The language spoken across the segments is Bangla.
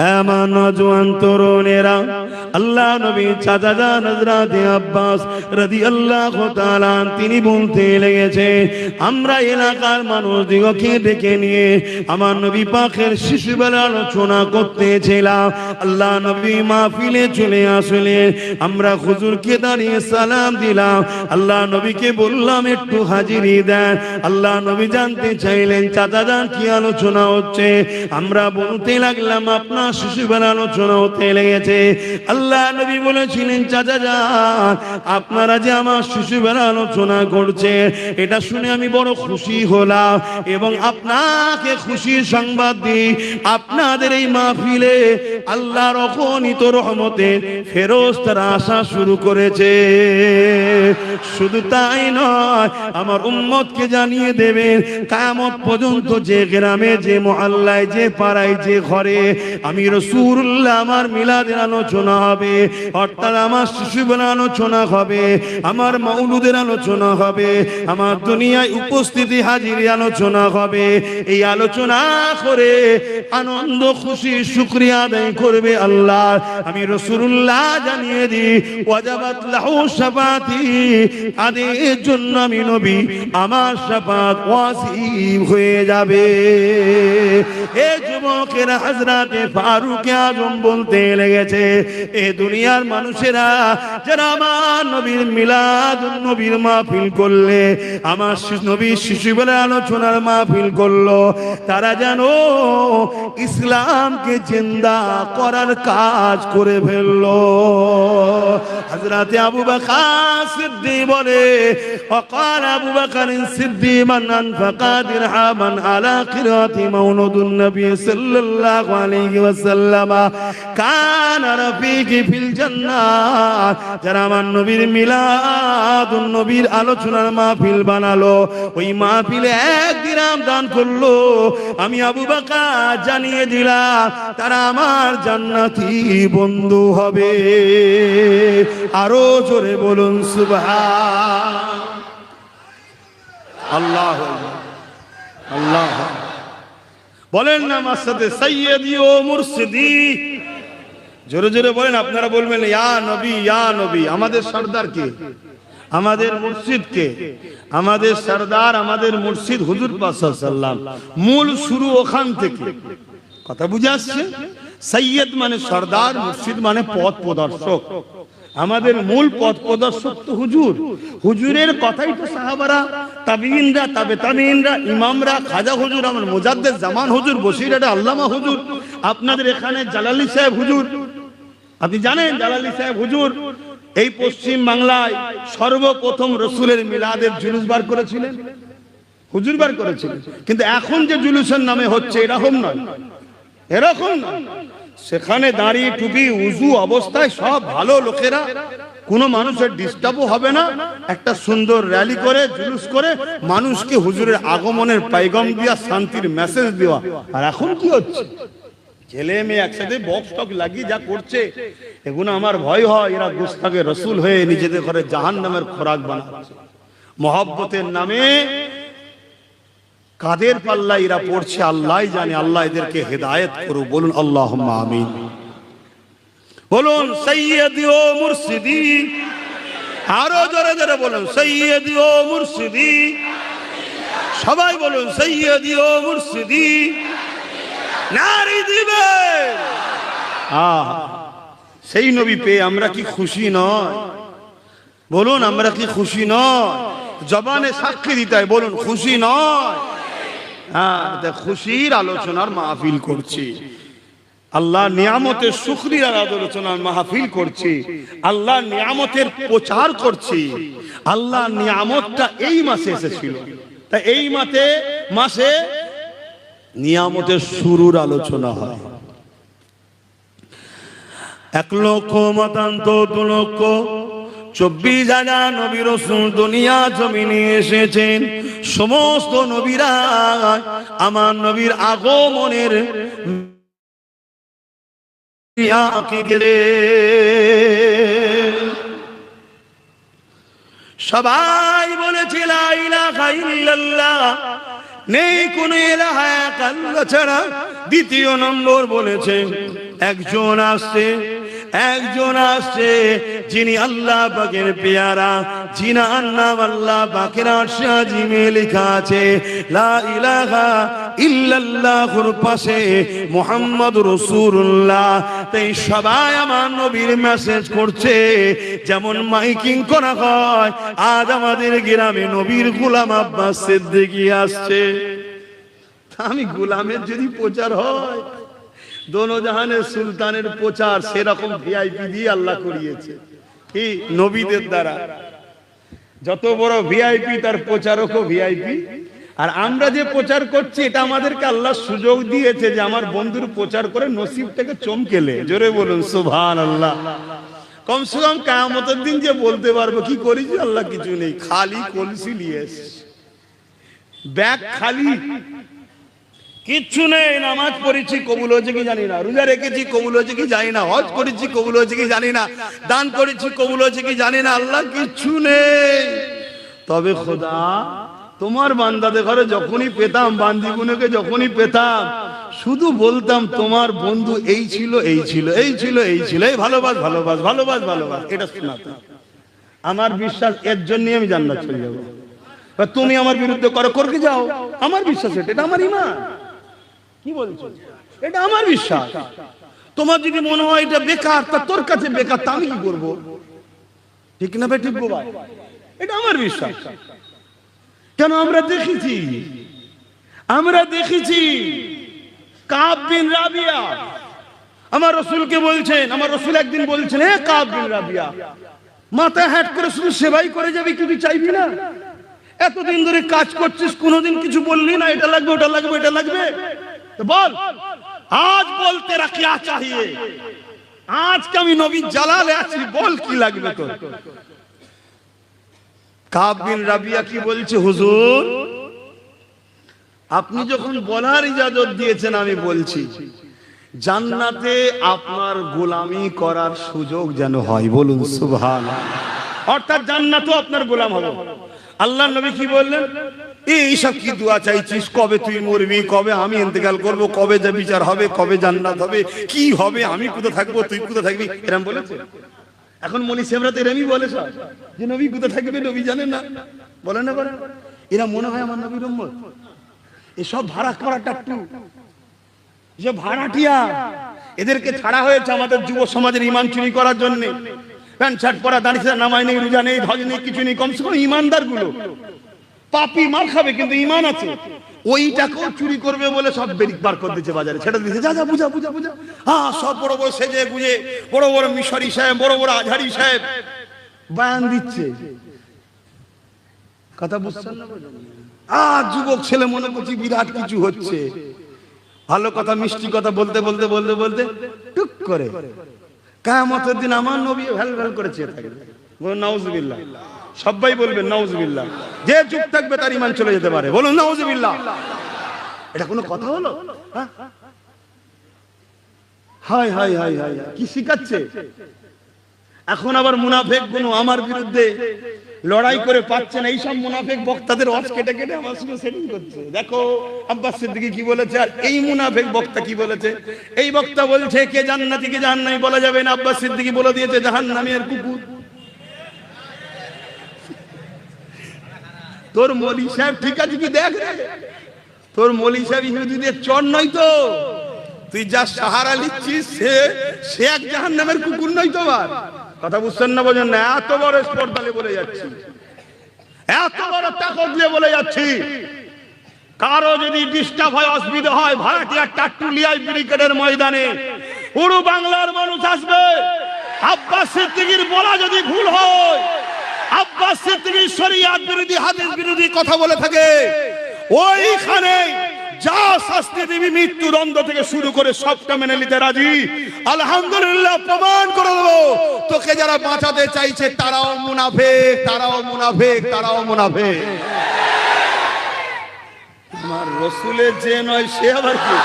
আমার নওজোয়ান তরুণেরা, আল্লাহ নবী চাচা জান হযরত আব্বাস রাদিয়াল্লাহু তাআলা তিনি বলতে লেগেছে, আমরা এলাকার মানুষদিগকে ডেকে নিয়ে আমার নবী পাকের শিশুবেলার আলোচনা করতেছিলাম। আল্লাহ নবী মাহফিলে চলে আসলে আমরা হুজুরকে দাঁড়িয়ে সালাম দিলাম। আল্লাহ নবীকে বললাম একটু হাজিরি দেন। আল্লাহ নবী জানতে চাইলেন চাচা জান কি আলোচনা হচ্ছে। আমরা বলতে লাগলাম আপনার শিশুবেলার আলোচনা হতে লেগেছে। আল্লাহ নবী বলেছিলেন চাচা যান, আপনারা যে আমার শিশুবেলার আলোচনা করছে এটা শুনে আমি বড় খুশি হলাম এবং আপনাকে খুশির সংবাদ দিই, আপনাদের এই মাহফিলে আল্লাহর অগণিত রহমতের ফেরেশতারা আসা শুরু করেছে। শুধু তাই নয়, আমার উম্মতকে জানিয়ে দেবেন কিয়ামত পর্যন্ত যে গ্রামে, যে মহল্লায়, যে পাড়ায়, যে ঘরে আমি রাসূলুল্লাহ আমার মিলাদের আলোচনা হবে, অর্থাৎ আমার শিশুবেলার আলোচনা হবে, আমার মাউলুদের আলোচনা হবে, আমার দুনিয়ায় উপস্থিতি হাজিরি আলোচনা হবে। এই আলোচনা করে আনন্দ খুশি শুকরিয়া আদায় করবে আল্লাহ। আমি রাসূলুল্লাহ জানিয়ে দিই ওয়াজাবাত লাহু শাফাতি, তাদের জন্য আমি নবী আমার শাফাত ওয়াজিব হয়ে যাবে। এ যুবকেরা হযরত ফারুক আজম বলতে লেগেছে, এ দুনিয়ার মানুষেরা যারা আমার নবীর মিলাদ নবীর মাহফিল করলে, আমার নবীর শিশুবেলার আলোচনার মাহফিল করলো, তারা যেন ইসলামকে জিন্দা করার কাজ করে ফেললো। হযরত আবু বকর সিদ্দিক বলে, وقال أبو بكر الصديق من أنفق درهما على قراءة مولد النبي صلى الله عليه وسلم كان رفيقي في الجنة। যারা আমার নবীর মিলাদ নবীর আলোচনার মাহফিল বানালো, ওই মাহফিলে 1 দিরহাম দান করলো, আমি আবু বকর জানিয়ে দিলাম তারা আমার জান্নাতি বন্ধু হবে। আরো জোরে বলুন সুবহান আল্লাহ আল্লাহ। বলেন না আমার সাথে সাইয়্যিদি ও মুরশিদি, জোরে জোরে বলেন। আপনারা বলবেন ইয়া নবী ইয়া নবী। আমাদের সরদার কে? আমাদের মুর্শিদ কে? আমাদের সরদার, আমাদের মুর্শিদ হুজুর পাক সাল্লাল্লাহু আলাইহি ওয়াসাল্লাম। মূল শুরু ওখান থেকে। কথা বুঝে আসছে? সাইয়্যিদ মানে সরদার, মুর্শিদ মানে পথ প্রদর্শক। আমাদের মূল পথ প্রদর্শক তো হুজুর। হুজুরের কথাই তো সাহাবারা, তাবিঈনরা, তাবে তাবিঈনরা, ইমামরা, খাজা হুজুর, আমার মুজাদ্দিদ জামান হুজুর, বসিরহাটে আল্লামা হুজুর, আপনাদের এখানে জালালি সাহেব হুজুর। আপনি জানেন জালালি সাহেব হুজুর এই পশ্চিম বাংলায় সর্বপ্রথম রাসূলের মিলাদের জুলুস বার করেছিলেন, হুজুর বার করেছিলেন। কিন্তু এখন যে জুলুসের নামে হচ্ছে এরকম নয়, এরকম নয়। সেখানে দাঁড়িয়ে টুপি উজু অবস্থায় সব ভালো লোকেরা, কোনো মানুষের ডিস্টার্বও হবে না, একটা সুন্দর র্যালি করে জুলুস করে মানুষকে হুজুরের আগমনের পয়গাম দিয়া শান্তির মেসেজ দেওয়া। আর এখন কি হচ্ছে? ছেলে মেয়ে একসাথে বক্স টক লাগিয়ে যা করছে, এগুলো আমার ভয় হয় এরা গুস্তাখে রাসূল হয়ে নিজেদের ঘরে জাহান্নামের খোরাক বানাচ্ছে। মহব্বতের নামে কাদের পাল্লা এরা পড়ছে আল্লাহ জানে। আল্লাহ এদেরকে হেদায়েত করুক। বলুন আল্লাহুম্মা আমিন। বলুন সাইয়্যিদি ও মুরশিদি। আরো জোরে জোরে বলুন সাইয়্যিদি ও মুরশিদি। সবাই বলুন সাইয়্যিদি ও মুরশিদি। নারী দিবে। সেই নবী পেয়ে আমরা কি খুশি নয়? বলুন আমরা কি খুশি নয়? জবানে সাক্ষী দিতে হয়, বলুন খুশি নয়? হ্যাঁ, খুশির আলোচনার মাহফিল করছি, আল্লাহ নিয়ামতের শুকরিয়ার আলোচনার মাহফিল করছি, আল্লাহ নিয়ামতের প্রচার করছি। আল্লাহ নিয়ামতটা এই মাসে এসেছিল, তাই এই মাসে নিয়ামতের শুরুর আলোচনা হয়। 1 লক্ষ মতান্ত 2 লক্ষ 24,000 নবী রাসূল দুনিয়া জমিনে এসেছেন। সমস্ত নবীরা আমার নবীর আগমনের সবাই বলেছে লা ইলাহা ইল্লাল্লাহ, নেই কোন ইলাহা আল্লাহ ছাড়া, দ্বিতীয় নম্বর বলেছে একজন আসছে যিনি আল্লাহ পাকের পেয়ারা, যিনার নাম আল্লাহ পাকের আরশে আজিমে লেখা আছে লা ইলাহা ইল্লাল্লাহুর পাশে মুহাম্মাদুর রাসূলুল্লাহ। তাই সবাই আমার নবীর মেসেজ করছে, যেমন মাইকিং করা হয়। আজ আমাদের গ্রামে নবীর গোলাম আব্বাস সিদ্দিকী আসছে। আমি গোলামের যদি প্রচার হয়, দোনো জাহানের সুলতানের প্রচার সেরকম ভিআইপি দিয়ে আল্লাহ করিয়েছে, কি নবীদের দ্বারা। যত বড় ভিআইপি তার প্রচারকও ভিআইপি। আর আমরা যে প্রচার করছি এটা আমাদেরকে আল্লাহ সুযোগ দিয়েছে যে আমার বন্ধুর প্রচার করে নসিবটাকে চমকেলে। জোরে বলুন সুবহানাল্লাহ। কমসে কম কিয়ামতের দিন যে বলতে পারবো কি করেছি আল্লাহ, কিছু নেই, খালি কলসি নিয়ে এসেছি, ব্যাগ খালি, কিচ্ছু নেই। নামাজ পড়েছি কবুল হয়েছে কি জানি না, রোজা রেখেছি কবুল হয়েছে কি জানি না, হজ করেছি কবুল হয়েছে কি জানি না, দান করেছি কবুল হয়েছে কি জানি না, আল্লাহ কিচ্ছু নেই। তবে খোদা তোমার বান্দাদের ঘরে যখনই পেতাম, বান্দিগুলোকে যখনই পেতাম, শুধু বলতাম তোমার বন্ধু এই ছিল এই ছিল এই ছিল এই ছিল, এই ভালোবাস ভালোবাস ভালোবাস ভালোবাস, এটা শোনাতাম। আমার বিশ্বাস এর জন্যই আমি জান্নাত চলে যাবো। তুমি আমার বিরুদ্ধে করকে যাও, আমার বিশ্বাস এটা আমার ঈমান। কি বলছো? এটা আমার বিশ্বাস। তোমার যদি মনে হয় এটা বেকার, তা তোর কাছে বেকার, তা আমি কি করবো? ঠিক না ভাই? ঠিক ভাই, এটা আমার বিশ্বাস। কেন? আমরা দেখেছি কাব বিন রাবিয়া আমার রাসূলকে বলছেন, আমার রাসূল একদিন বলছেন, হে কাব বিন রাবিয়া, মাথা হ্যাট করে শুধু সেবাই করে যাবি, কিছু চাইবি না? এতদিন ধরে কাজ করছিস, কোনোদিন কিছু বললি না এটা লাগবে ওটা লাগবে এটা লাগবে, তো বল আজ বল তেরা কিয়া চাহিয়ে, আজকে আমি নবীর জালালে আছি, বল কি লাগবে তোর? কাব বিন রাবিয়া কি বলছে, হুজুর আপনি যখন বলার ইজাজত দিয়েছেন আমি বলছি, জান্নাতে আপনার গোলামি করার সুযোগ যেন হয়। বলুন সুবহানাল্লাহ। অর্থাৎ জান্নাতও আপনার গোলাম হবে। আল্লাহ নবী কি বললেন, এইসব কি দোয়া চাইছিস? কবে তুই মরবি, কবে আমি ইন্তেকাল করব, কবে যে বিচার হবে, কবে জান্নাত হবে, কি হবে, আমি কোথায় থাকবো, তুই কোথায় থাকবি, এরকম বলেছে। এখন মনি সাহেবরা তো এরমই বলে সব, যে নবী কোথায় থাকবে নবী জানেন না, বলে না বলে। এরা মনে হয় আমার নবীর উম্মত। এসব ভাড়া করা টাট্টু, এসব ভাড়াটিয়া, এদেরকে ছাড়া হয়েছে আমাদের যুব সমাজের ঈমান চুরি করার জন্য। প্যান্ট শার্ট পরা, দাঁড়িয়ে নামাজ নেই, রোজা নেই, হজ নেই, কিছু নেই। কমসে কম ঈমানদার গুলো, পাপী মার খাবে কিন্তু ঈমান আছে, ওইটাকেও চুরি করবে বলে সব বেরিক বার করে দিচ্ছে বাজারে, ছেড়ে দিচ্ছে। যা যা বুঝা বুঝা বুঝা, হ্যাঁ সব বড় বড় সেজে বুঝে, বড় বড় মিশরি সাহেব, বড় বড় আজহারি সাহেব বয়ান দিচ্ছে। কথা বুঝছেন না? আর যুবক ছেলে মনে করছি বিরাট কিছু হচ্ছে, ভালো কথা মিষ্টি কথা বলতে বলতে বলতে বলতে টুক করে কিয়ামতের দিন আমার নবী ভ্যাল ভ্যাল করে চেয়ে থাকবে। বলুন নাউজুবিল্লাহ। সবাই বলবেন নাউজুবিল্লাহ। যে চুপ থাকবে তার ঈমান চলে যেতে পারে। বলুন নাউজুবিল্লাহ। এটা কোনো কথা হলো? হাই হাই হাই হাই, কি শিখাচ্ছে এখন আবার মুনাফিক গুলো আমার বিরুদ্ধে লড়াই করে পাচ্ছেন। এইসব মুনাফিক বক্তাদের ওয়াজ কেটে কেটে আমার সঙ্গে সেটিং করছে। দেখো আব্বাস সিদ্দিকী কি বলেছে, আর এই মুনাফিক বক্তা কি বলেছে। এই বক্তা বলছে কে জান্নাতি কে জাহান্নামী বলা যাবে না, আব্বাস সিদ্দিকী বলে দিয়েছে জাহান্নামী আর কুকুর। তোর মৌলী সাহেব ঠিক আছে কি? দেখ তোর মৌলী সাহেব ইহুদিদের চর নয় তো, তুই যা সাহারা লিখছিস সে এক জাহান্নামের কুকুর নয় তোমার। কথা বুঝছেন না? বোঝেন না? এত বড় স্পর্ধালে বলে যাচ্ছি, এত বড় তাকত দিয়ে বলে যাচ্ছি। কারো যদি ডিস্টার্ব হয়, অসুবিধা হয়, ভাড়াটিয়া টাট্টুলিয়ায় ব্রিগেডের ময়দানে পুরো বাংলার মানুষ আসবে। আব্বাস সিদ্দিকীর বলা যদি ভুল হয়, আব্বাস সিদ্দিকী শরিয়ত বিরোধী হাদিস বিরোধী কথা বলে থাকে, ওইখানে যা শাস্তি দিবি, মৃত্যুদণ্ড থেকে শুরু করে সবটা মেনে নিতে রাজি। আলহামদুলিল্লাহ, প্রমাণ করে দেবো তোকে যারা বাঁচাতে চাইছে তারাও মুনাফিক, তারাও মুনাফিক, তারাও মুনাফিক। আমার রাসূলের যে নয় সে আবার কি?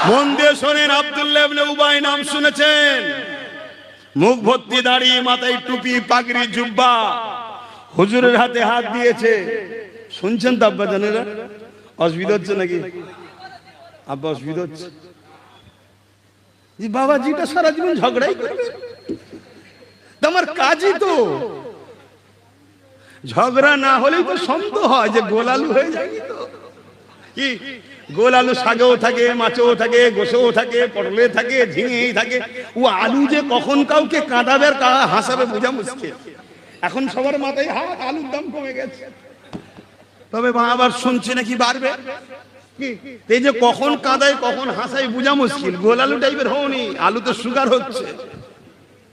মন দিয়ে শোনেন, আব্দুল্লাহ ইবনে উবাই নাম শুনেছেন? মুখ ভর্তি দাড়ি, মাথায় টুপি, পাগড়ি, জুব্বা, হুজুরের হাতে হাত দিয়েছে। শুনছেন তো আব্বা জানেরা? অসুবিধা হচ্ছে নাকি আব্বা? অসুবিধা হচ্ছে? বাবাজিটা সারা জীবন ঝগড়াই করবে, তোমার কাজই তো ঝগড়া না হলেই তো সন্দেহ হয় যে গোল আলু হয়ে যায়। তো কি গোল আলু শাকেও থাকে, মাছেও থাকে, গোসেও থাকে, পটলে থাকে, ঝিঙেই থাকে। ও আলু যে কখন কাউকে কাঁদাবে আর হাসাবে বোঝা মুশকিল। এখন সবার মাথায় হাত, আলুর দাম কমে গেছে, তবে আবার শুনছি নাকি বাড়বে। এই যে কখন কাঁদায় কখন হাসাই বোঝা মুশকিল। গোল আলু টাইপের হওনি, আলু তো সুগার হচ্ছে।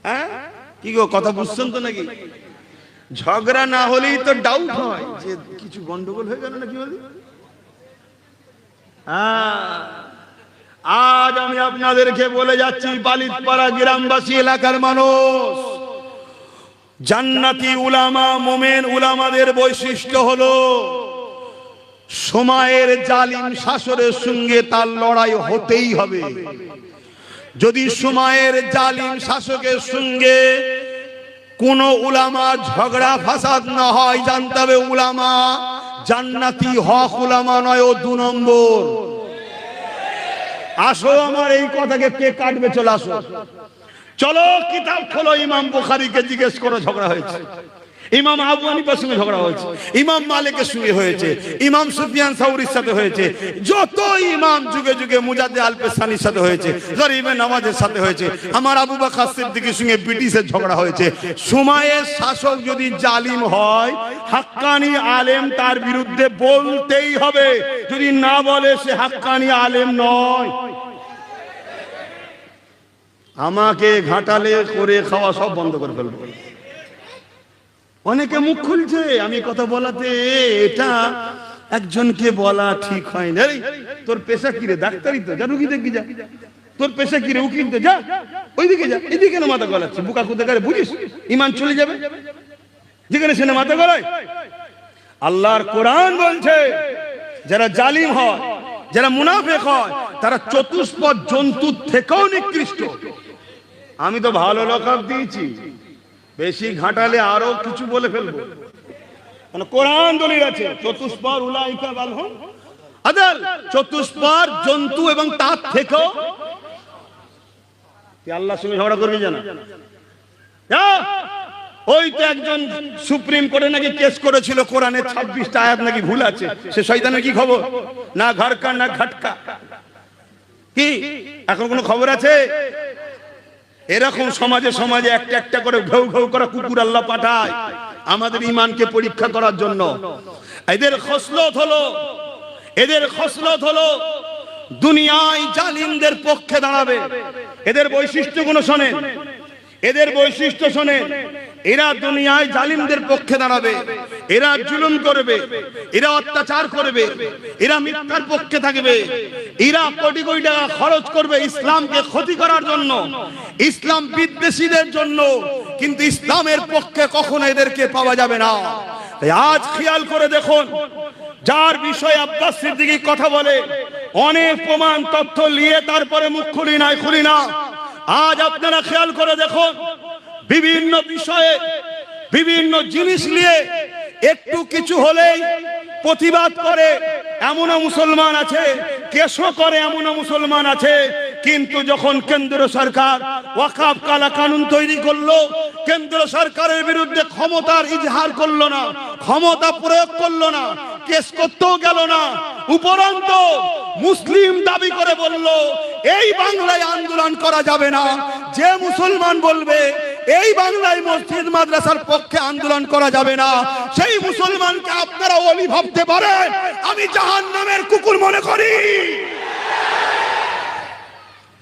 হ্যাঁ কি গো, কথা বুঝছেন তো নাকি? ঝগড়া না হলেই তো ডাউট হয় যে কিছু গন্ডগোল হয়ে গেল নাকি বলি। আজ আমি আপনাদেরকে বলে যাচ্ছি, বালিতপাড়া গ্রামবাসী এলাকার মানুষ, জান্নাতি উলামা মোমেন উলামাদের বৈশিষ্ট্য হলো সময়ের জালিম শাসনের সঙ্গে তার লড়াই হতেই হবে। যদি সময়ের জালিম শাসকের সঙ্গে কোন উলামা ঝগড়া ফাসাদ না হয়, জানতে হবে উলামা জান্নাতি, হক উলামা নয়, ও 2 নম্বর। আসো, আমার এই কথাকে কে কাটবে? চলে আসো, চলো কিতাব খোলো। ইমাম বুখারীকে জিজ্ঞেস করো ঝগড়া হয়েছে, ইমাম আবু হানিফার সঙ্গে ঝগড়া হয়েছে, ইমাম মালিকের সঙ্গে হয়েছে, ইমাম সুফিয়ান সাউরির সাথে হয়েছে, যত ইমাম যুগে যুগে মুজাদ্দিদ আল পেশানির সাথে হয়েছে, গরিবে নামাজের সাথে হয়েছে, আমার আবু বকর সিদ্দিকের সঙ্গে ব্রিটিশের ঝগড়া হয়েছে। সময়ের শাসক যদি জালিম হয়, হাক্কানি আলেম তার বিরুদ্ধে বলতেই হবে। যদি না বলে সে হাক্কানি আলেম নয়। আমাকে ঘাটালে করে খাওয়া সব বন্ধ করে ফেলবো। অনেকে মুখ খুলছে আমি কথা বলাতে, এটা একজনকে বলা ঠিক হয় না। তোর পেশা কি রে? ডাক্তারি তো, যা রুগী দেখবি যা। তোর পেশা কি রে? উকিল তো, যা ওইদিকে যা। এদিকে না মাথা গলাচ্ছে, বুকা কুদে করে বুঝিস ইমান চলে যাবে যেখানে সেখানে মাথা গলায়। আল্লাহর কোরআন বলছে যারা জালিম হয়, যারা মুনাফিক হয়, তারা চতুষ্পদ জন্তুর থেকেও নিকৃষ্ট। আমি তো ভালো লকাব দিয়েছি, বেশি ঘাটালে আরো কিছু বলে ফেলবো। মানে কোরআন দলিল আছে, চতুষ্পদ উলাইকা বালহুম আদাল, চতুষ্পদ জন্তু এবং তার থেকেও। কি আল্লাহর সঙ্গে ঝগড়া করবি জানা? ওই তো একজন সুপ্রিম কোর্টে নাকি কেস করেছিল, কোরআনের 26টা আয়াত নাকি ভুল আছে। সে শয়তানের কি খবর? না ঘরকা না ঘটকা। কি এখন কোনো খবর আছে? এরকম সমাজে সমাজে একটা একটা করে ঘেউ ঘেউ করা কুকুর আল্লাহ পাঠায় আমাদের ইমানকে পরীক্ষা করার জন্য। এদের খসলত হলো দুনিয়ায় জালিমদের পক্ষে দাঁড়াবে। এদের বৈশিষ্ট্যগুলো শোনেন, এদের বৈশিষ্ট্য শোনেন। এরা দুনিয়ায় জালিমদের পক্ষে দাঁড়াবে, এরা জুলুম করবে, এরা অত্যাচার করবে, এরা মিথ্যার পক্ষে থাকবে, এরা কোটি কোটি টাকা খরচ করবে ইসলামকে ক্ষতি করার জন্য, ইসলাম বিদ্বেষীদের জন্য। কিন্তু ইসলামের পক্ষে কখনো এদেরকে পাওয়া যাবে না। তাই আজ খেয়াল করে দেখুন, যার বিষয়ে আব্বাস সিদ্দিকী কথা বলে, অনেক প্রমাণ তথ্য নিয়ে তারপরে মুখ খুলি না। আজ আপনারা খেয়াল করে দেখুন, বিভিন্ন বিষয়ে বিভিন্ন জিনিস নিয়ে একটু কিছু হলেই প্রতিবাদ করে এমনও মুসলমান আছে, কেসও করে এমনও মুসলমান আছে। কিন্তু যখন কেন্দ্র সরকার ওয়াকফ কালা কানুন তৈরি করলো, কেন্দ্র সরকারের বিরুদ্ধে ক্ষমতার ইজহার করলো না, ক্ষমতা প্রয়োগ করলো না, কেস করতেও গেল না, উপরন্ত মুসলিম দাবি করে বলল এই বাংলায় আন্দোলন করা যাবে না। যে মুসলমান বলবে এই বাংলায় মসজিদ মাদ্রাসার পক্ষে আন্দোলন করা যাবে না, সেই মুসলমানকে আপনারা ওলি ভাবতে পারেন, আমি জাহান্নামের কুকুর মনে করি।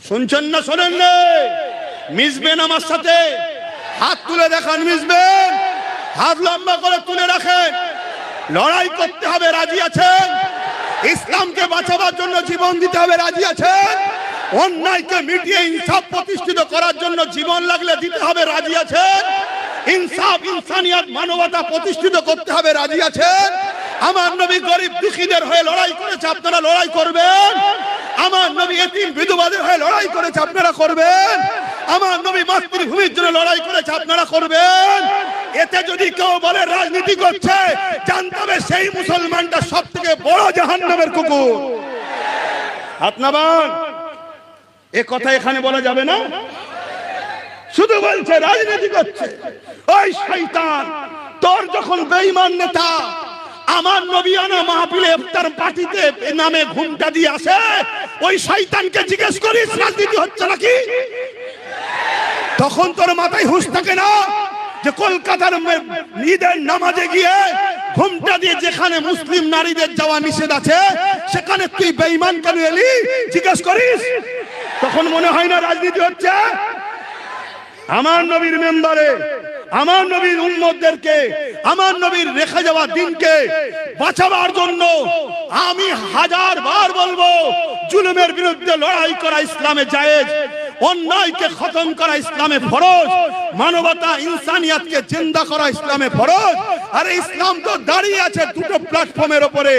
শুনছেন না? শোনেন না? মিশবেন আমার সাথে? হাত তুলে দেখান। মিশবেন? হাত লম্বা করে তুলে রাখেন। লড়াই করতে হবে, রাজি আছেন? ইসলামকে বাঁচাবার জন্য জীবন দিতে হবে, রাজি আছেন? অন্যায়কে মিটিয়ে ইনসাফ প্রতিষ্ঠিত করার জন্য জীবন লাগলে দিতে হবে, রাজি আছেন? ইনসাফ, ইনসানিয়ত, মানবতা প্রতিষ্ঠিত করতে হবে, রাজি আছেন? আমার নবী গরিব দুঃখীদের হয়ে লড়াই করেছে, আপনারা লড়াই করবেন? আমার নবী এতিম বিধবাদের হয়ে লড়াই করেছে, আপনারা করবেন? আমার নবী মাতৃভূমির জন্য লড়াই করেছে, আপনারা করবেন? এতে যদি কেউ বলে রাজনীতি করছে, জানতে হবে সেই মুসলমানটা সবথেকে বড় জাহান্নামের কুকুর। হাত নামান। এ কথা এখানে বলা যাবে না। শুধু বলছে রাজনীতি করছে। ওই শয়তান, তোর যখন বেঈমান নেতা আমার নবিয়ানা মাহফিলে ইফতার পার্টিতে নামে ঘুমটা দিয়ে আসে, ওই শয়তানকে জিজ্ঞেস করিস রাজনীতি হচ্ছে নাকি? তখন তোর মাথায় হুঁশ থাকে না যে কলকাতার ঈদের নামাজে গিয়ে ঘুমটা দিয়ে যেখানে মুসলিম নারীদের যাওয়া নিষেধ আছে সেখানে তুই বেঈমান কেন এলি জিজ্ঞেস করিস? তখন মনে হয় না রাজনীতি হচ্ছে? আমার নবীর মেম্বারে আমার নবীর উম্মতদেরকে, আমার নবীর রেখে যাওয়া দিনকে বাঁচাবার জন্য আমি হাজার বার বলবো, জুলুমের বিরুদ্ধে লড়াই করা ইসলামে জায়েজ, অন্যায়কে খতম করা ইসলামে ফরজ, মানবতা ইনসানিয়াতকে জিন্দা করা ইসলামে ফরজ। আরে ইসলাম তো দাঁড়িয়ে আছে দুটো প্ল্যাটফর্মের উপরে,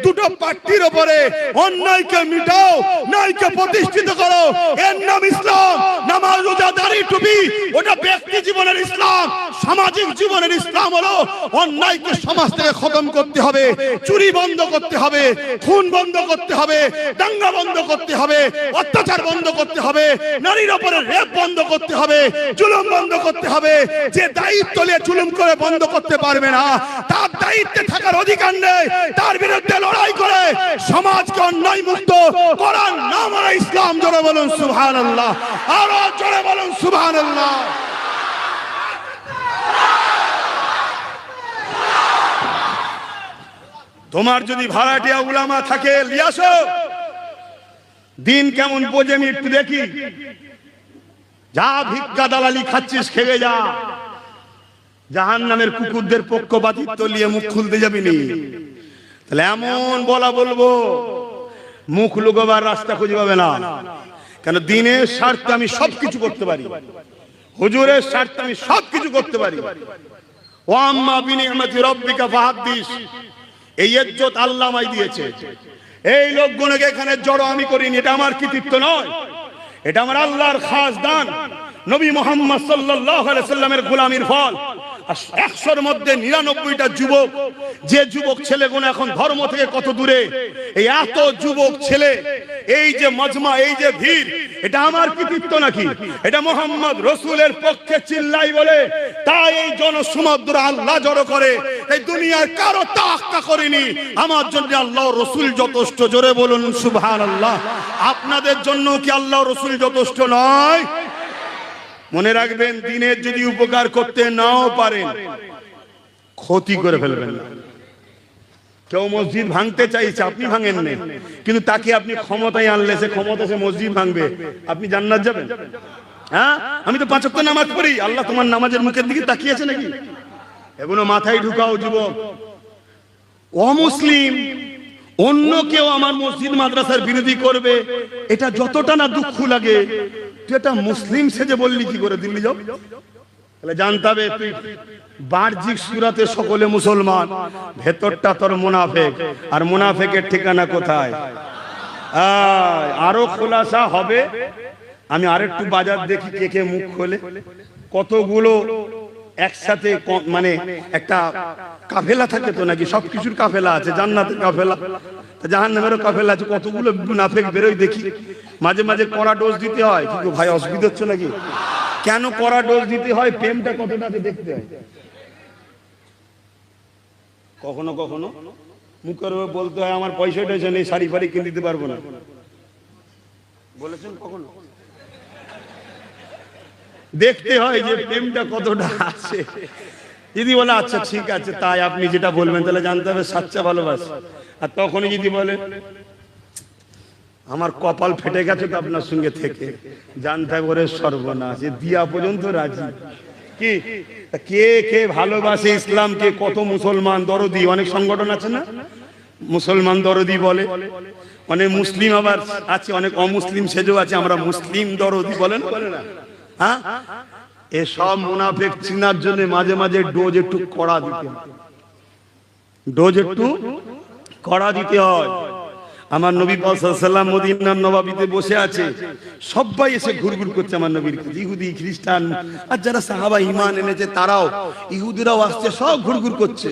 দুটো পার্টির উপরে। অন্যায়কে মিটাও, ন্যায়কে প্রতিষ্ঠিত করো, এর নাম ইসলাম। নামাজ, রোজা, দাড়ি, টুপি ওটা ব্যক্তি জীবনের ইসলাম। সামাজিক জীবনের ইসলাম হলো অন্যায়কে সমাজ থেকে খতম করতে হবে, চুরি বন্ধ করতে হবে, খুন বন্ধ করতে হবে, দাঙ্গা বন্ধ করতে হবে, অত্যাচার বন্ধ করতে হবে, নারীর উপরে রেপ বন্ধ করতে হবে, জুলুম বন্ধ করতে হবে। যে দায়িত্ব নিয়ে জুলুম করে বন্ধ করতে পারবে না, তার দায়িত্বে থাকার অধিকার নেই। তার বিরুদ্ধে লড়াই করে সমাজকে অন্যায় মুক্ত করার নাম হলো ইসলাম। জোরে বলুন সুবহানাল্লাহ, আরো জোরে বলুন সুবহানাল্লাহ। তোমার যদি ভাড়াটিয়া উলামা থাকে লিয়াসো, দিন কেমন বোঝে আমি একটু দেখি। যা ভিক্ষা দালালি খাচ্ছিস খেয়ে যা, জাহান্নামের কুকুরদের পক্ষপাতিত্ব নিয়ে মুখ খুলতে যাবি নি। তাহলে এমন বলবো মুখ লুকোবার রাস্তা খুঁজে পাবে না। কেন দিনের স্বার্থে আমি সবকিছু করতে পারি, হুজুরের স্বার্থে আমি সবকিছু করতে পারি। ও আম্মা বিনিআমাতি রাব্বিকা ফাহাদ্দিস, এই ইজ্জত আল্লাহ আমায় দিয়েছে। এই লোকগুলোকে এখানে জড়ো আমি করিনি, এটা আমার কৃতিত্ব নয়, এটা আমার আল্লাহর খাস দান, নবী মুহাম্মদ সাল্লাল্লাহু আলাইহি সাল্লামের গোলামির ফল। 100-র মধ্যে 99টা যুবক, যে যুবক ছেলেগুলো এখন ধর্ম থেকে কত দূরে, এই এত যুবক ছেলে, এই যে মজমা, এই যে ভিড়, এটা আমার কৃতিত্ব নাকি? এটা মুহাম্মদ রাসূলের পক্ষে চিল্লাই বলে তাই এই জনসমুদ্র আল্লাহ জড়ো করে। এই দুনিয়ার কারো তাক্কা করেনি, আমার জন্য আল্লাহ রাসূল যথেষ্ট। জোরে বলুন সুবহানাল্লাহ। আপনাদের জন্য কি আল্লাহ রাসূল যথেষ্ট নয়? মনে রাখবেন, দিনের যদি উপকার করতে নাও পারেন, ক্ষতি করে ফেলবেন না। কেউ মসজিদ ভাঙতে চাইছে, আপনি ভাঙেন না, কিন্তু তাকে আপনি ক্ষমতায় আনলে সে ক্ষমতা সে মসজিদ ভাঙবে, আপনি জান্নাত যাবেন? হ্যাঁ, আমি তো 5 ওয়াক্ত নামাজ পড়ি, আল্লাহ তোমার নামাজের মুখের দিকে তাকিয়েছে নাকি? এগুলো মাথায় ঢুকাও যুবক। অমুসলিম অন্য কেউ আমার মসজিদ মাদ্রাসার বিরোধী করবে, এটা যতটা না দুঃখ লাগে, তুই এটা মুসলিম সেজে বললি কি করে দিল্লি যাও? তাহলে জানতে হবে তুই বাহ্যিক সুরাতে সকলে মুসলমান, ভেতরটা তোর মুনাফেক। আর মুনাফেকের ঠিকানা কোথায়? আরো খোলাসা হবে। আমি আরেকটু বাজার দেখি কে কে মুখ খোলে। কতগুলো একসাথে, মানে একটা কাফেলা থাকে তো নাকি? সবকিছুর কাফেলা আছে, জান্নাতের কাফেলা, জাহান্নামেরও কাফেলা আছে। কতগুলো মুনাফিক বেরোয় দেখি। মাঝে মাঝে কড়া ডোজ দিতে হয়। কিন্তু ভাই অসুবিধা হচ্ছে নাকি? কেন কড়া ডোজ দিতে হয়? প্রেমটা কতটাতে দেখতে হয়। কখনো কখনো মুখের উপর বলতে হয় আমার পয়সা টয়সা নেই, শাড়ি ফাড়ি কিনে দিতে পারবো না, বলেছেন কখনো? দেখতে হয় যে প্রেমটা কতটা আছে। যদি বলে আচ্ছা ঠিক আছে তাই আপনি যেটা বলবেন, তাহলে জানতে হবে সাচ্চা ভালোবাসা। আর তখনই যদি বলে আমার কপাল ফেটে গেছে তো আপনার সঙ্গে থেকে, জানতে হবে ওরে সর্বনাশ, দিয়া পর্যন্ত রাজি। কি কে কে ভালোবাসে ইসলামকে? কত মুসলমান দরদি, অনেক সংগঠন আছে না মুসলমান দরদি বলে, অনেক মুসলিম আবার আছে, অনেক অমুসলিম সেজেও আছে, আমরা মুসলিম দরদি বলেন বলে না? হ্যাঁ, এসব মুনাফিক চিনার জন্য মাঝে মাঝে ডোজ একটু কড়া দিতে হয়, ডোজ একটু কড়া দিতে হয়। আমার নবী পাক সাল্লাল্লাহু আলাইহি ওয়াসাল্লাম মদিনার নবাবিতে বসে আছে, সবাই এসে ঘুরঘুর করছে আমার নবীর কাছে, ইহুদি খ্রিস্টান আর যারা সাহাবা ঈমান এনেছে তারাও, ইহুদিরাও আসছে, সব ঘুরঘুর করছে।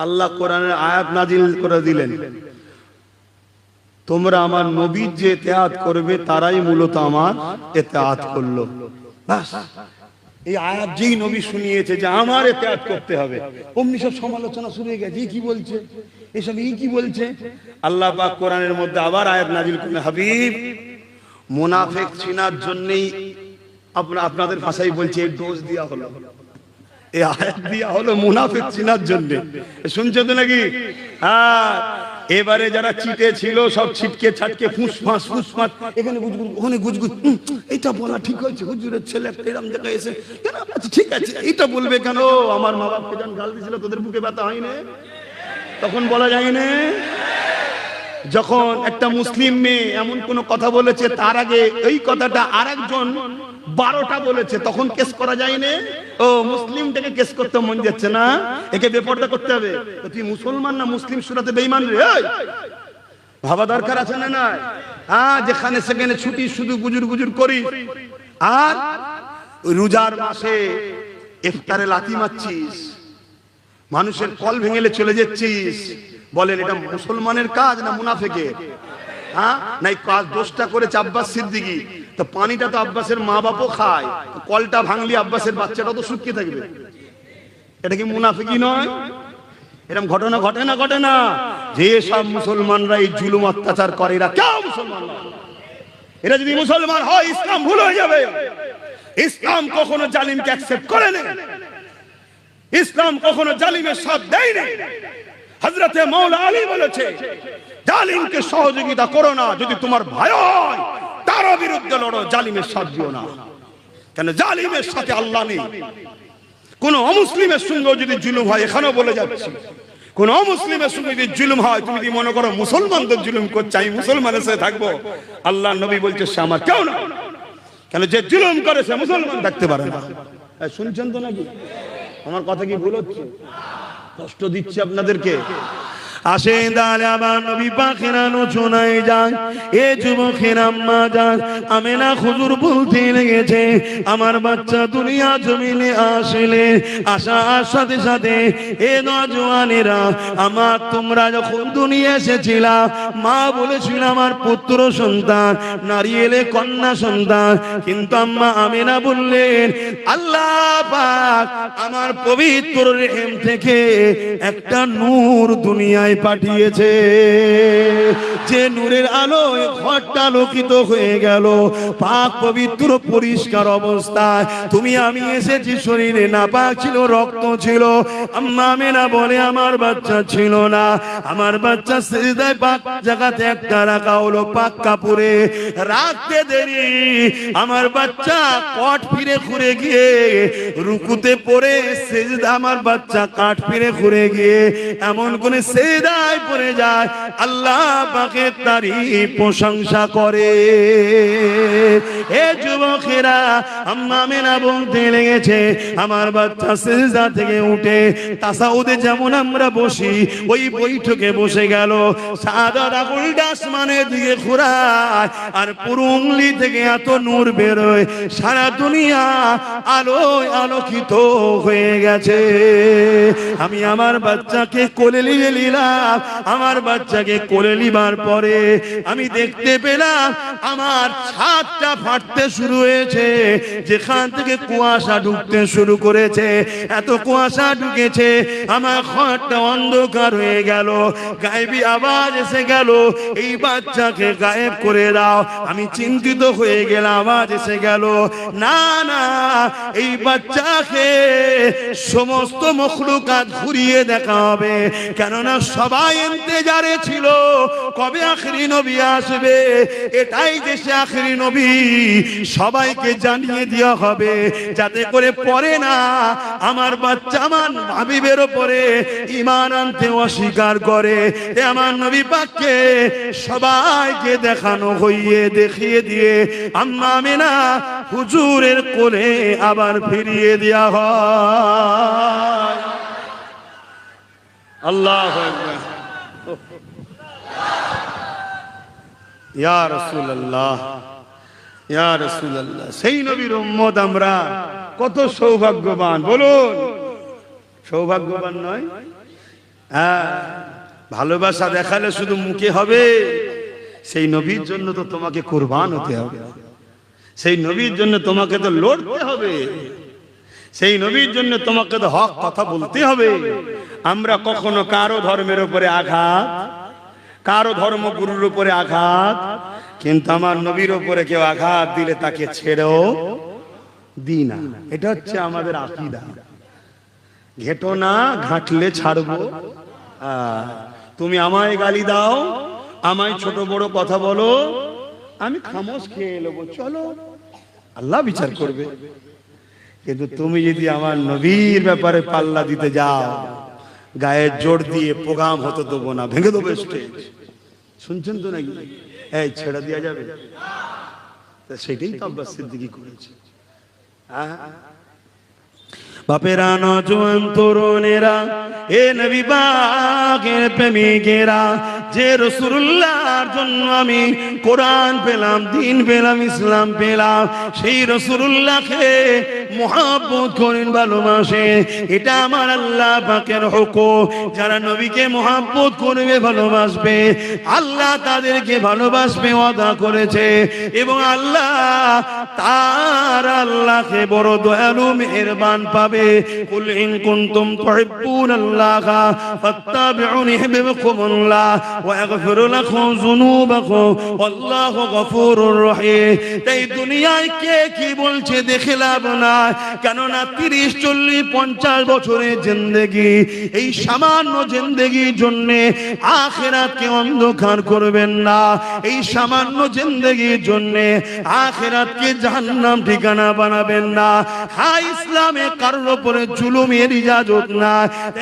আল্লাহ কোরআনের আয়াত নাজিল করে দিলেন, তোমরা আমার নবীর যে ইতিআত করবে তারাই মূলত আমার ইতিআত করলো। বাস, এই আয়াত যেই নবী শুনিয়েছে যে আমার ইতিআত করতে হবে, অমনি সব সমালোচনা শুরু হয়ে গেছে, কি বলছে এসব, কি বলছে। আল্লাহ পাক কোরআনের মধ্যে আবার আয়াত নাজিল করলেন, হাবিব মুনাফিক চিনার জন্যই আপনাদের ভাষায় বলছে এই ডোজ দেওয়া হলো, এই আয়াত দেওয়া হলো মুনাফিক চিনার জন্য। শুনছো তো নাকি? হ্যাঁ, এবারে যারা চিটে ছিল সব ছিটকে ছাটকে ফুসফাস ফুসফাস, এখানে গুজগুজ ওখানে গুজগুজ, এটা বলা ঠিক হয়েছে, হুজুরের ছেলে একটা এরকম জায়গায় এসে কেন, আচ্ছা ঠিক আছে এটা বলবে কেন, আমার মা বাপকে যখন গাল দিয়েছিল তোদের বুকে ব্যথা হয়নি, তখন বলা যায় না। যখন একটা মুসলিম মেয়ে এমন কোন কথা বলেছে তার আগে এই কথাটা আরেকজন 12টা বলেছে, তখন কেস করা যায় না। ও মুসলিমটাকে কেস করতে মন যাচ্ছে না, একে বেপরদা করতে হবে, তুই মুসলমান না মুসলিম সুরাতে বেঈমান রে, ভাবা দরকার আছে না? না, হ্যাঁ, যেখানে সেখানে ছুটি শুধু গুজুর গুজুর করি, আর রোজার মাসে ইফতারে লাথি মারছিস, মানুষের কল ভেঙেলে চলে যাচ্ছিস। বলেন এটা মুসলমানের কাজ না মুনাফিকের? হ্যাঁ, নাই কাজ দোষটা করেছে আব্বাস সিদ্দিকী, তো পানিটা তো আব্বাসের মা বাপও খায়, কলটা ভাঙলি আব্বাসের বাচ্চাটা তো শুকিয়ে থাকবে, এটা কি মুনাফিকি নয়? এরকম ঘটনা ঘটে না? ঘটে না? যে সব মুসলমানরা এই জুলুম অত্যাচার করে এরা কেউ মুসলমান নয়। এরা যদি মুসলমান হয় ইসলাম ভুল হয়ে যাবে। ইসলাম কখনো জালিমকে অ্যাকসেপ্ট করে না, ইসলাম কখনো জালিমের সাথ দেয় না। হযরতে মাওলা আলী বলেছে, জালিমকে সহযোগিতা করো না, যদি তোমার ভয় হয় তার বিরুদ্ধে লড়ো, জালিমের সাথ দিও না। কেন? জালিমের সাথে আল্লাহ নেই। কোন অমুসলিমের সঙ্গে যদি জুলুম হয়, এখানেও বলে যাচ্ছে, কোন অমুসলিমের সঙ্গে যদি জুলুম হয়, তুমি যদি মনে করো মুসলমানদের জুলুম করছে আমি মুসলমানের সাথে থাকবো, আল্লাহ নবী বলছে সে আমার কেউ না। কেন? যে জুলুম করে সে মুসলমান থাকতে পারে না। শুনছেন তো নাকি? আমার কথা কি ভুল হচ্ছে? কষ্ট দিচ্ছে আপনাদেরকে? আসেন তাহলে আমার নবী পাকেরা শোনাই যান, এ যুবকের আম্মা যান আমেনা হুজুর বলতে লেগেছে, আমার বাচ্চা দুনিয়া জমিনে আসলে আসার সাথে সাথে এ নওজওয়ানেরা, আমার তোমরা যখন দুনিয়া এসেছিলা মা বলেছিল আমার পুত্র সন্তান, নারী এলে কন্যা সন্তান, কিন্তু আম্মা আমেনা বললেন আল্লাহ পাক আমার পবিত্র রেহেম থেকে একটা নূর দুনিয়ায় পাঠিয়েছে, যে নূরের আলোয় ঘরটা আলোকিত হয়ে গেল, পাক পবিত্র পরিষ্কার অবস্থায়। তুমি আমি এসেছি, শরীরে নাপাক ছিল, রক্ত ছিল। আম্মা আমেনা বলে আমার বাচ্চা ছিল না, আমার বাচ্চা সিজদায় পাক জায়গাতে একটা রাখা হলো পাক কাপড়ে, রাখতে দেরি আমার বাচ্চা কট ফিরে ঘুরে গিয়ে রুকুতে পড়ে সিজদা, আমার বাচ্চা কাট ফিরে ঘুরে গিয়ে এমন কোন সিজদায় পড়ে যায়, আল্লাহ পাকের তারিফ প্রশংসা করে। এ যুবকেরা, আম্মা আমেনা বলতে লেগেছে আমার বাচ্চা সিজদা থেকে উঠে তাসাউদে যেমন আমরা বসি ওই বৈঠকে বসে গেল, সাদা আঙুলটা আসমানের দিকে ঘোরায়, আর পুরো উংলি থেকে এত নূর বেরোয়, সারা দুনিয়া আলোয় আলোকিত হয়ে গেছে। আমি আমার বাচ্চাকে কোলে নিয়ে নিলাম, আমার বাচ্চাকে কোলে নিবার পরে আমি দেখতে পেলাম আমার ছাদটা ফাটতে শুরু হয়েছে, যেখান থেকে কুয়াশা ঢুকতে শুরু করেছে, এত কুয়াশা ঢুকেছে আমার ঘরটা অন্ধকার হয়ে গেল, গায়েবী আওয়াজ এসে গেল, এই বাচ্চাকে গায়েব করে দাও। আমি চিন্তিত হয়ে গেলাম, আওয়াজ এসে গেল না না, এই বাচ্চাকে সমস্ত মখলুকাত ঘুরিয়ে দেখা হবে, কেননা সবাই ইন্তজারে ছিল কবে আখেরি নবী আসবে, এটাই দেশে আখেরি নবী, সবাইকে জানিয়ে দেওয়া হবে, যাতে করে পরে না আমার বাচ্চা আমার হাবিবের উপরে ঈমান আনতে অস্বীকার করে। আমার নবী পাককে সবাইকে দেখানো হইয়ে দেখিয়ে দিয়ে আম্মা আমেনা হুজুরের কোলে আবার ফিরিয়ে দেয়া হয়। আল্লাহু আকবার। ইয়া রাসূলুল্লাহ, ইয়া রাসূলুল্লাহ। সেই নবীর উম্মত আমরা, কত সৌভাগ্যবান বলুন, সৌভাগ্যবান নয়? হ্যাঁ, ভালোবাসা দেখালে শুধু মুখে হবে? সেই নবীর জন্য তো তোমাকে কুরবান হতে হবে, সেই নবীর জন্য তোমাকে তো লড়তে হবে, সেই নবীর জন্য তোমাকে তো হক কথা বলতে হবে। আমরা কখনো কারো ধর্মের উপরে আঘাত, কারো ধর্মগুরুর উপরে আঘাত, কিন্তু আমার নবীর উপরে কেউ আঘাত দিলে তাকে ছেড়েও দিই না। এটা হচ্ছে আমাদের আকীদা। ঘেটো না, ঘাটলে ছাড়বো। তুমি আমায় গালি দাও, আমায় ছোট বড় কথা বলো, আমি খামোশ খেয়ে নেবো, চলো, আল্লাহ বিচার করবে। কিন্তু তুমি যদি আমার নবীর ব্যাপারে পাল্লা দিতে যাও, গায়ে জোর দিয়ে প্রোগ্রাম হতে দেবো না, ভেঙে দেবো স্টেজ। শুনছেন তো নাকি? এই ছেড়ে দেওয়া যাবে? সেটাই তো আব্বাস সিদ্দিকী করেছে। বাপেরা, নওজোয়ান তরুণেরা, এ নবী পাকের প্রেমিকেরা, যে রাসূলুল্লাহর জন্য আমি কোরআন পেলাম, দ্বীন পেলাম, ইসলাম পেলাম, সেই রাসূলুল্লাহকে মুহাব্বত করেন, ভালোবাসেন, এটা আমার আল্লাহ পাকের হুকুম। যারা নবীকে মুহাব্বত করবে, ভালোবাসবে, আল্লাহ তাদেরকে ভালোবাসবে ওয়াদা করেছে। এবং আল্লাহ তার আল্লাহকে বড় দয়ালু মেহেরবান পাবে। কুল ইন কুনতুম তুহিব্বুনাল্লাহা ফাত্তাবিউনি ইউহিব্বুকুমুল্লাহ ওয়া ইয়াগফির লাকুম যুনুবাকুম ওয়াল্লাহু গফুরুর রহিম। তাই দুনিয়ায় কে কি বলছে দেখে লাভ নাই, কেননা 30, 40, 50 বছরের জিন্দেগি, এই সামান্য জিন্দেগির জন্য আখিরাতকে অন্ধকার করবেন না। এই সামান্য জিন্দেগির জন্য আখিরাতকে জাহান্নাম ঠিকানা বানাবেন না। হ্যাঁ, ইসলামে কারোর উপরে জুলুমের ইজাজত না।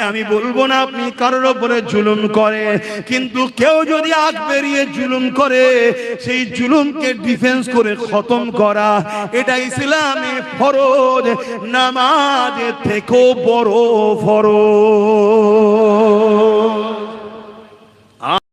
আমি বলবো না আপনি কারোর উপরে জুলুম করে, কিন্তু কেউ যদি আগ বেরিয়ে জুলুম করে, সেই জুলুমকে ডিফেন্স করে খতম করা, এটা ইসলামে ফরজ, নামাজের থেকেও বড় ফরজ।